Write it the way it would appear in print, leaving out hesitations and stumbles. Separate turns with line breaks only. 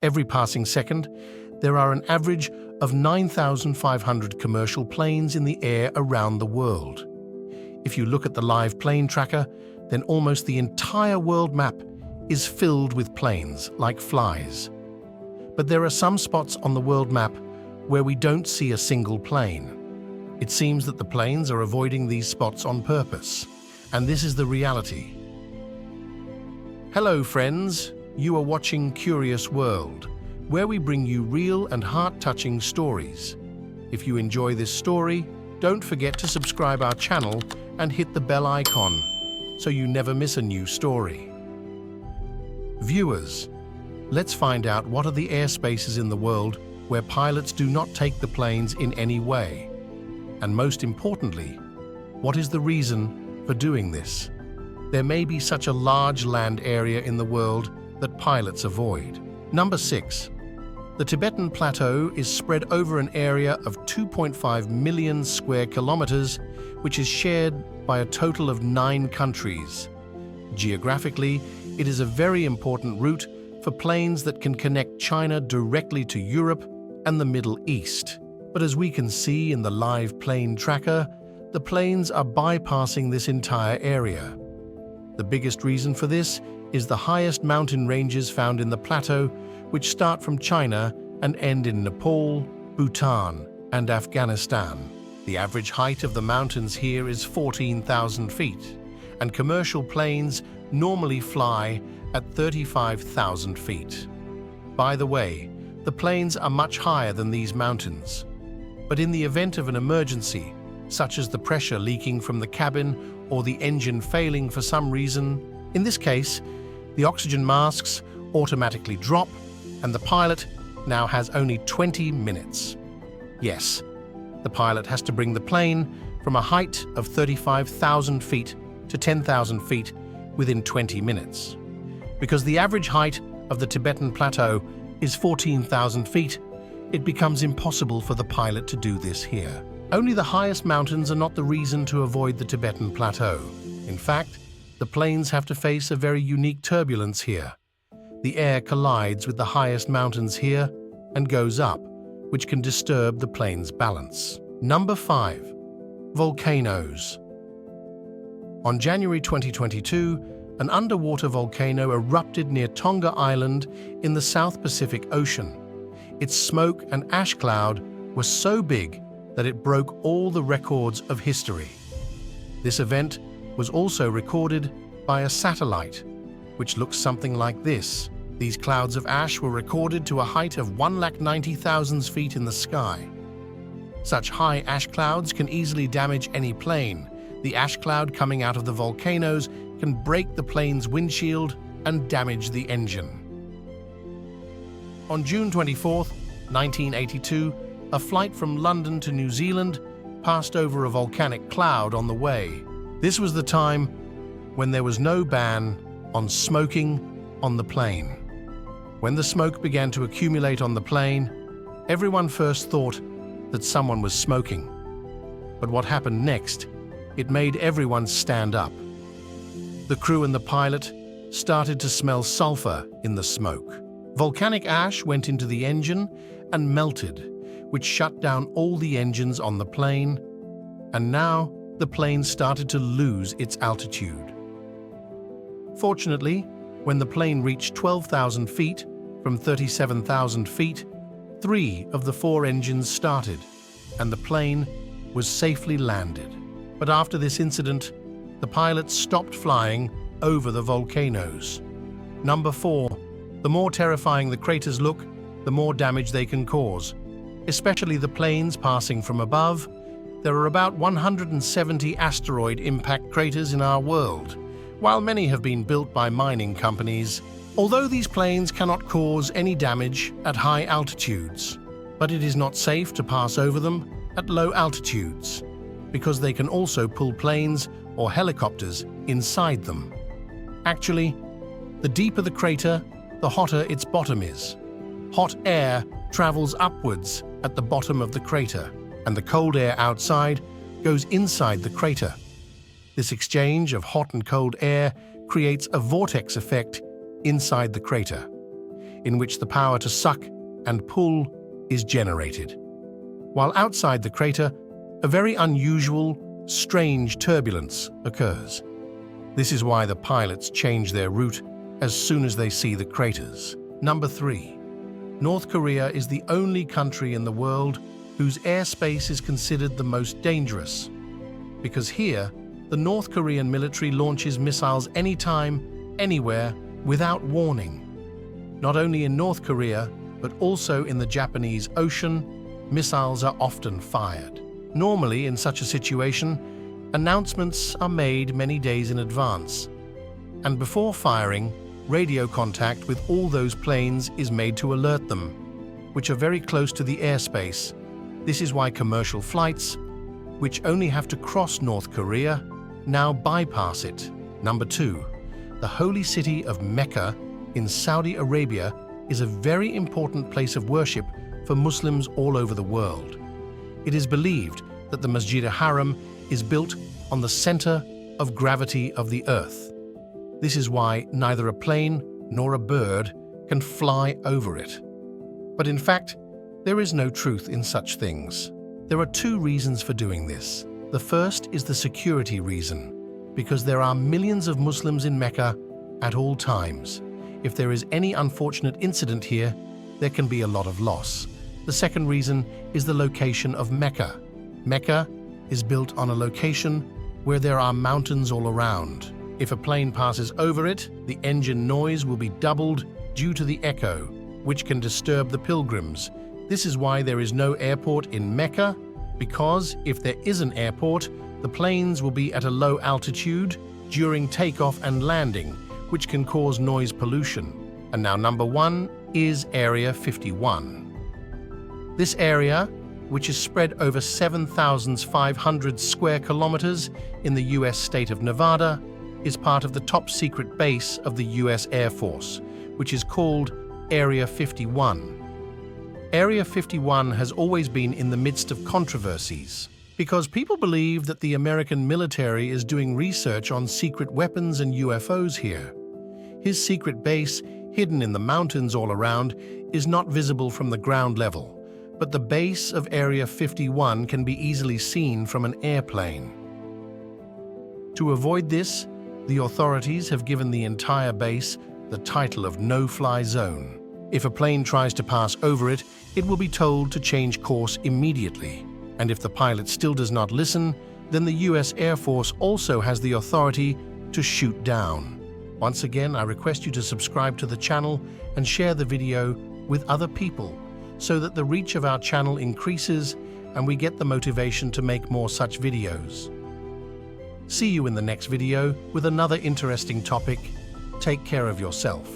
Every passing second, there are an average of 9,500 commercial planes in the air around the world. If you look at the live plane tracker, then almost the entire world map is filled with planes like flies. But there are some spots on the world map where we don't see a single plane. It seems that the planes are avoiding these spots on purpose, and this is the reality. Hello friends, you are watching Curious World, where we bring you real and heart-touching stories. If you enjoy this story, don't forget to subscribe our channel and hit the bell icon so you never miss a new story. Viewers, let's find out what are the airspaces in the world where pilots do not take the planes in any way. And most importantly, what is the reason for doing this? There may be such a large land area in the world that pilots avoid. Number 6. The Tibetan Plateau is spread over an area of 2.5 million square kilometers, which is shared by a total of 9 countries. Geographically, it is a very important route for planes that can connect China directly to Europe and the Middle East. But as we can see in the live plane tracker, the planes are bypassing this entire area. The biggest reason for this is the highest mountain ranges found in the plateau, which start from China and end in Nepal, Bhutan, and Afghanistan. The average height of the mountains here is 14,000 feet, and commercial planes normally fly at 35,000 feet. By the way, the planes are much higher than these mountains. But in the event of an emergency, such as the pressure leaking from the cabin or the engine failing for some reason, in this case, the oxygen masks automatically drop and the pilot now has only 20 minutes. Yes, the pilot has to bring the plane from a height of 35,000 feet to 10,000 feet within 20 minutes. Because the average height of the Tibetan Plateau is 14,000 feet, it becomes impossible for the pilot to do this here. Only the highest mountains are not the reason to avoid the Tibetan Plateau. In fact, the planes have to face a very unique turbulence here. The air collides with the highest mountains here and goes up, which can disturb the plane's balance. Number 5. Volcanoes. On January 2022, an underwater volcano erupted near Tonga Island in the South Pacific Ocean. Its smoke and ash cloud was so big that it broke all the records of history. This event was also recorded by a satellite, which looks something like this. These clouds of ash were recorded to a height of 190,000 feet in the sky. Such high ash clouds can easily damage any plane. The ash cloud coming out of the volcanoes can break the plane's windshield and damage the engine. On June 24, 1982, a flight from London to New Zealand passed over a volcanic cloud on the way. This was the time when there was no ban on smoking on the plane. When the smoke began to accumulate on the plane, everyone first thought that someone was smoking. But what happened next? It made everyone stand up. The crew and the pilot started to smell sulfur in the smoke. Volcanic ash went into the engine and melted, which shut down all the engines on the plane, and now the plane started to lose its altitude. Fortunately, when the plane reached 12,000 feet from 37,000 feet, 3 of the 4 engines started, and the plane was safely landed. But after this incident, the pilots stopped flying over the volcanoes. Number 4. The more terrifying the craters look, the more damage they can cause, especially the planes passing from above. There are about 170 asteroid impact craters in our world, while many have been built by mining companies. Although these planes cannot cause any damage at high altitudes, but it is not safe to pass over them at low altitudes, because they can also pull planes or helicopters inside them. Actually, the deeper the crater, the hotter its bottom is. Hot air travels upwards at the bottom of the crater, and the cold air outside goes inside the crater. This exchange of hot and cold air creates a vortex effect inside the crater. in which the power to suck and pull is generated. While outside the crater, a very unusual, strange turbulence occurs. This is why the pilots change their route as soon as they see the craters. Number 3. North Korea is the only country in the world whose airspace is considered the most dangerous, because here, the North Korean military launches missiles anytime, anywhere, without warning. Not only in North Korea, but also in the Japanese Ocean, missiles are often fired. Normally, in such a situation, announcements are made many days in advance, and before firing, radio contact with all those planes is made to alert them, which are very close to the airspace. This is why commercial flights, which only have to cross North Korea, now bypass it. Number 2. The holy city of Mecca in Saudi Arabia is a very important place of worship for Muslims all over the world. It is believed that the Masjid al-Haram is built on the center of gravity of the earth. This is why neither a plane nor a bird can fly over it. But in fact, there is no truth in such things. There are 2 reasons for doing this. The first is the security reason, because there are millions of Muslims in Mecca at all times. If there is any unfortunate incident here, there can be a lot of loss. The second reason is the location of Mecca. Mecca is built on a location where there are mountains all around. If a plane passes over it, the engine noise will be doubled due to the echo, which can disturb the pilgrims. This is why there is no airport in Mecca, because if there is an airport, the planes will be at a low altitude during takeoff and landing, which can cause noise pollution. And now number 1 is Area 51. This area, which is spread over 7,500 square kilometers in the US state of Nevada, is part of the top secret base of the US Air Force, which is called Area 51. Area 51 has always been in the midst of controversies because people believe that the American military is doing research on secret weapons and UFOs here. His secret base, hidden in the mountains all around, is not visible from the ground level, but the base of Area 51 can be easily seen from an airplane. To avoid this, the authorities have given the entire base the title of no-fly zone. If a plane tries to pass over it, it will be told to change course immediately. And if the pilot still does not listen, then the US Air Force also has the authority to shoot down. Once again, I request you to subscribe to the channel and share the video with other people so that the reach of our channel increases and we get the motivation to make more such videos. See you in the next video with another interesting topic. Take care of yourself.